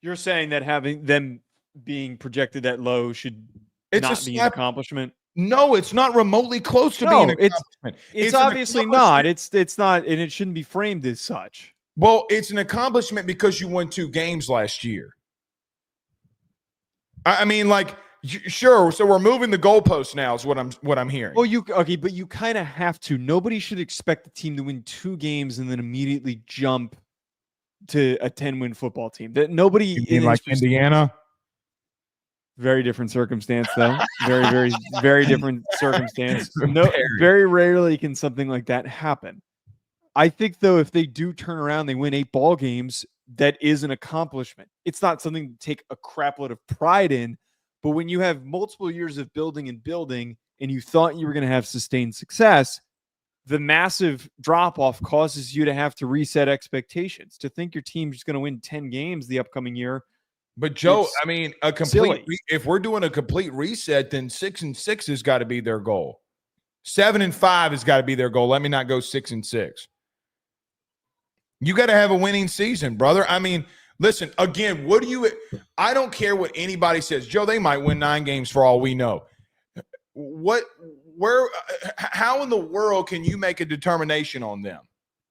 You're saying that having them being projected that low should not be an accomplishment? No, it's not remotely close to being an accomplishment. It's obviously not. It's not, and it shouldn't be framed as such. Well, it's an accomplishment because you won 2 games last year. I mean, like, sure. So we're moving the goalposts now is what I'm hearing. Well, but you kind of have to. Nobody should expect the team to win 2 games and then immediately jump to a 10-win football team. That nobody. You mean like Indiana? Very different circumstance, though. Very, very, very different circumstance. No, very rarely can something like that happen. I think, though, if they do turn around, they win 8 ball games, that is an accomplishment. It's not something to take a crapload of pride in, but when you have multiple years of building and you thought you were going to have sustained success, the massive drop-off causes you to have to reset expectations. To think your team's just going to win 10 games the upcoming year. But Joe, I mean, if we're doing a complete reset, then 6-6 has got to be their goal. 7-5 has got to be their goal. Let me not go 6-6. You got to have a winning season, brother. I mean, listen, again, I don't care what anybody says. Joe, they might win 9 games for all we know. How in the world can you make a determination on them?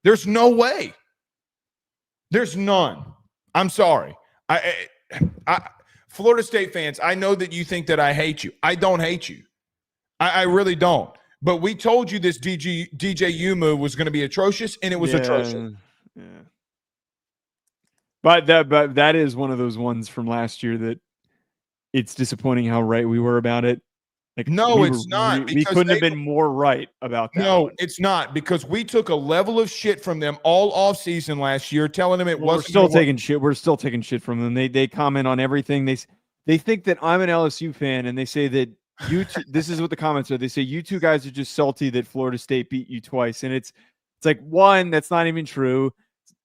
There's no way. There's none. I'm sorry. Florida State fans, I know that you think that I hate you. I don't hate you. I really don't. But we told you this DJU move was going to be atrocious, and it was atrocious. Yeah. But that is one of those ones from last year that it's disappointing how right we were about it. Like, No, it's not, we because couldn't have been more right about that. No, one. it's not, because we took a level of shit from them all off season last year, telling them it Well, wasn't. we're still taking shit. We're still taking shit from them. They comment on everything. They think that I'm an LSU fan, and they say that you two, this is what the comments are. They say you two guys are just salty that Florida State beat you twice, and it's like, one, that's not even true.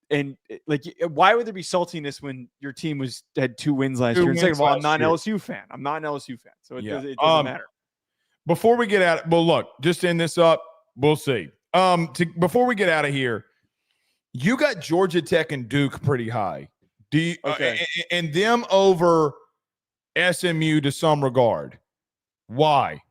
And like, why would there be saltiness when your team had 2 wins last year? And second of all, I'm not an LSU fan. I'm not an LSU fan, so it doesn't matter. Before we get out, well, look, just end this up. We'll see. Before we get out of here, you got Georgia Tech and Duke pretty high. Do you, and them over SMU to some regard? Why?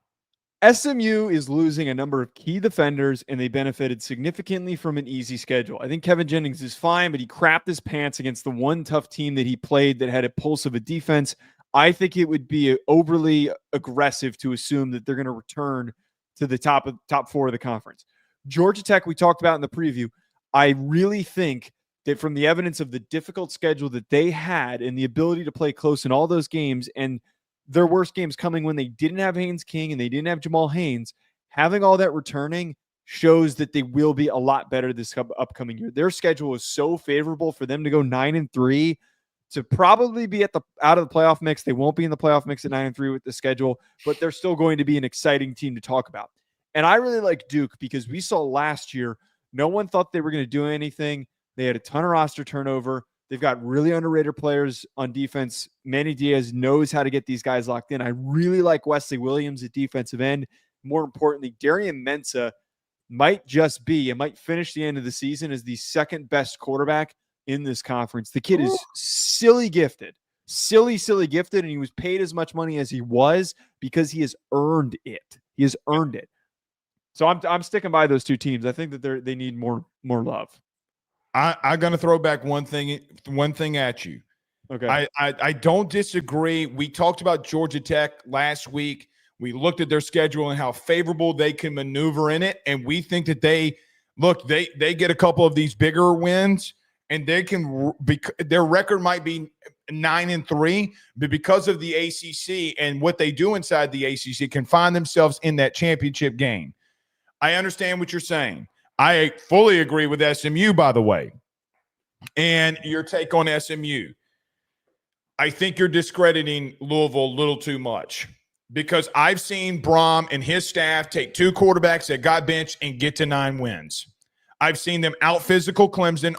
SMU is losing a number of key defenders, and they benefited significantly from an easy schedule. I think Kevin Jennings is fine, but he crapped his pants against the one tough team that he played that had a pulse of a defense. I think it would be overly aggressive to assume that they're going to return to the top 4 of the conference. Georgia Tech, we talked about in the preview. I really think that from the evidence of the difficult schedule that they had and the ability to play close in all those games, and their worst games coming when they didn't have Haynes King and they didn't have Jamal Haynes, having all that returning shows that they will be a lot better this upcoming year. Their schedule is so favorable for them to go 9-3, to probably be out of the playoff mix. They won't be in the playoff mix at 9-3 with the schedule, but they're still going to be an exciting team to talk about. And I really like Duke because we saw last year, no one thought they were going to do anything. They had a ton of roster turnover. They've got really underrated players on defense. Manny Diaz knows how to get these guys locked in. I really like Wesley Williams at defensive end. More importantly, Darian Mensah might finish the end of the season as the second best quarterback in this conference. The kid is silly gifted, and he was paid as much money as he was because he has earned it. He has earned it. So I'm sticking by those 2 teams. I think that they need more love. I'm going to throw back one thing at you. Okay. I don't disagree. We talked about Georgia Tech last week. We looked at their schedule and how favorable they can maneuver in it, and we think that they get a couple of these bigger wins, and they can their record might be 9-3, but because of the ACC and what they do inside the ACC, can find themselves in that championship game. I understand what you're saying. I fully agree with SMU, by the way, and your take on SMU. I think you're discrediting Louisville a little too much, because I've seen Brom and his staff take 2 quarterbacks that got benched and get to 9 wins. I've seen them out physical Clemson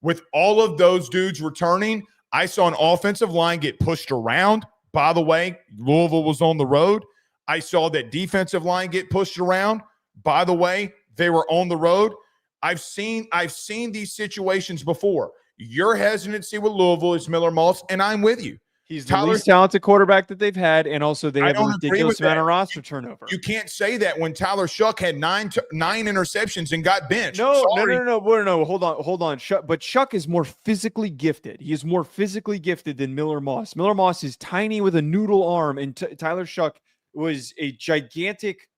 with all of those dudes returning. I saw an offensive line get pushed around. By the way, Louisville was on the road. I saw that defensive line get pushed around. By the way, they were on the road. I've seen these situations before. Your hesitancy with Louisville is Miller Moss, and I'm with you. He's the least talented quarterback that they've had, and also they have a ridiculous amount of roster turnover. You can't say that when Tyler Shuck had nine interceptions and got benched. No. Hold on. But Shuck is more physically gifted. He is more physically gifted than Miller Moss. Miller Moss is tiny with a noodle arm, and Tyler Shuck was a gigantic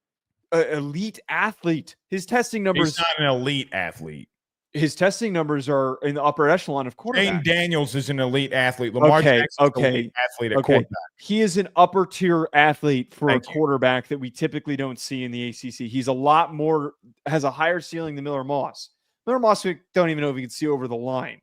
elite athlete. His testing numbers. He's not an elite athlete. His testing numbers are in the upper echelon of quarterback. Dane Daniels is an elite athlete. Lamar Jackson is an elite athlete at quarterback. He is an upper tier athlete for a quarterback that we typically don't see in the ACC. He's has a higher ceiling than Miller Moss. Miller Moss, we don't even know if he can see over the line.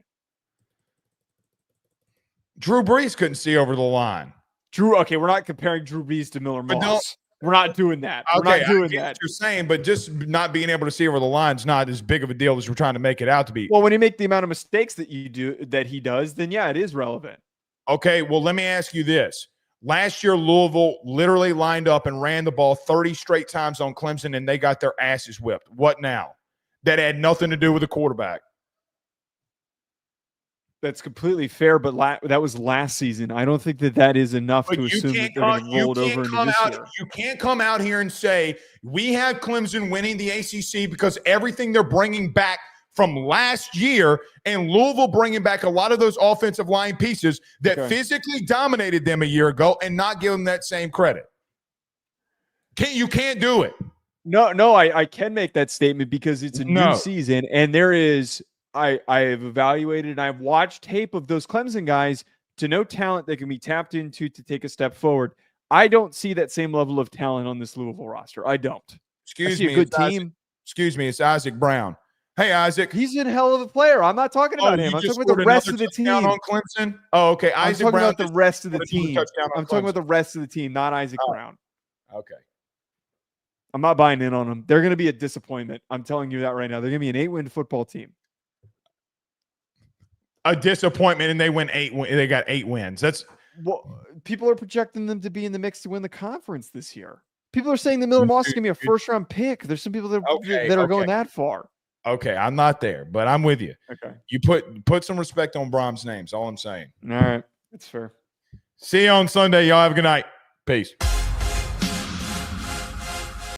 Drew Brees couldn't see over the line. We're not comparing Drew Brees to Miller Moss. We're not doing that. We're not doing that. What you're saying, but just not being able to see over the line is not as big of a deal as we're trying to make it out to be. Well, when you make the amount of mistakes that he does, then yeah, it is relevant. Okay, well, let me ask you this. Last year, Louisville literally lined up and ran the ball 30 straight times on Clemson, and they got their asses whipped. What now? That had nothing to do with the quarterback. That's completely fair, but that was last season. I don't think that is enough to assume that they're going to roll it over into this year. You can't come out here and say, we have Clemson winning the ACC because everything they're bringing back from last year, and Louisville bringing back a lot of those offensive line pieces that physically dominated them a year ago, and not give them that same credit. You can't do it. No, I can make that statement because it's a new season, and there is – I have evaluated and I've watched tape of those Clemson guys to know talent that can be tapped into to take a step forward. I don't see that same level of talent on this Louisville roster. I don't. Excuse I see me. a good it's team. Isaac, excuse me. It's Isaac Brown. Hey, Isaac. He's a hell of a player. I'm not talking about him. You I'm just talking about the scored rest another of the touchdown team. on Clemson? Oh, okay. I'm Isaac talking Brown about the rest of the just scored another team. touchdown on I'm talking Clemson. about the rest of the team, not Isaac Brown. Okay. I'm not buying in on them. They're going to be a disappointment. I'm telling you that right now. They're going to be an 8-win football team. A disappointment, and they win 8. They got 8 wins. That's Well, people are projecting them to be in the mix to win the conference this year. People are saying that Miller Moss is going to be a first-round pick. There's some people that are going that far. Okay, I'm not there, but I'm with you. Okay. You put some respect on Brahms' names. All I'm saying. All right. That's fair. See you on Sunday. Y'all have a good night. Peace.